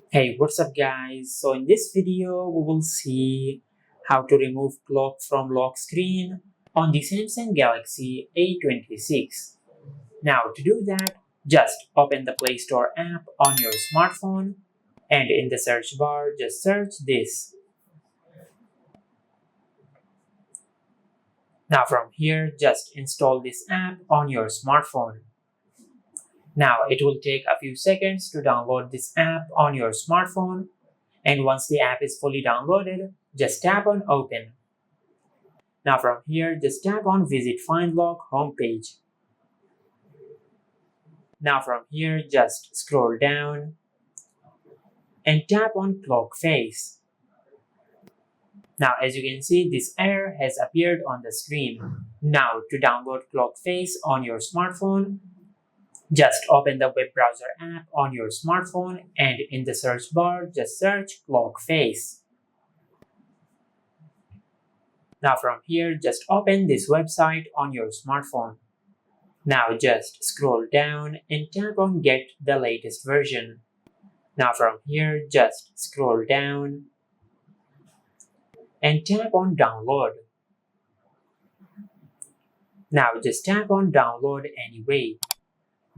Hey, what's up guys? So in this video, we will see how to remove clock from lock screen on the Samsung Galaxy A26. Now to do that, just open the Play Store app on your smartphone and in the search bar, just search this. Now from here, just install this app on your smartphone. Now it will take a few seconds to download this app on your smartphone. And once the app is fully downloaded, just tap on Open. Now from here, just tap on Visit Find Lock homepage. Now from here, just scroll down and tap on Clock Face. Now as you can see, this error has appeared on the screen. Now to download Clock Face on your smartphone, just open the web browser app on your smartphone and in the search bar, just search Clock Face. Now from here, just open this website on your smartphone. Now just scroll down and tap on Get the latest version. Now from here, just scroll down and tap on Download. Now just tap on Download anyway.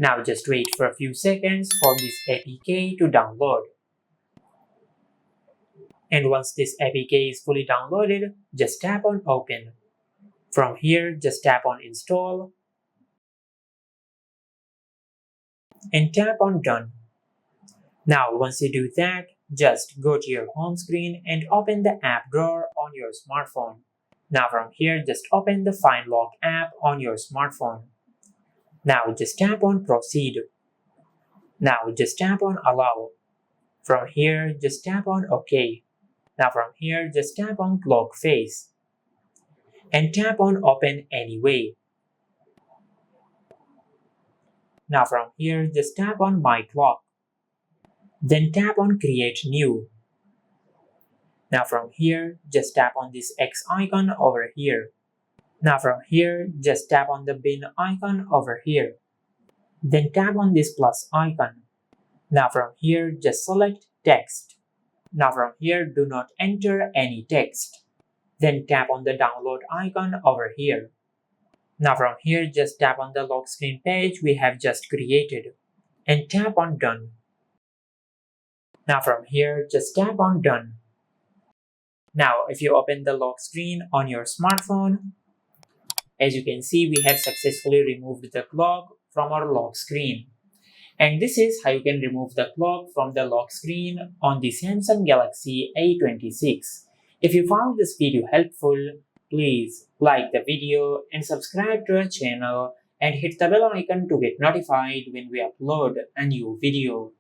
Now just wait for a few seconds for this APK to download. And once this APK is fully downloaded, just tap on Open. From here, just tap on Install and tap on Done. Now once you do that, just go to your home screen and open the app drawer on your smartphone. Now from here, just open the Find Lock app on your smartphone. Now just tap on Proceed. Now just tap on Allow. From here, just tap on OK. Now from here, just tap on Clock Face and tap on Open Anyway. Now from here, just tap on My Clock. Then tap on Create New. Now from here, just tap on this X icon over here. Now from here, just tap on the bin icon over here. Then tap on this plus icon. Now from here, just select Text. Now from here, do not enter any text. Then tap on the download icon over here. Now from here, just tap on the lock screen page we have just created and tap on Done. Now from here, just tap on Done. Now if you open the lock screen on your smartphone, as you can see, we have successfully removed the clock from our lock screen. And this is how you can remove the clock from the lock screen on the Samsung Galaxy A26. If you found this video helpful, please like the video and subscribe to our channel and hit the bell icon to get notified when we upload a new video.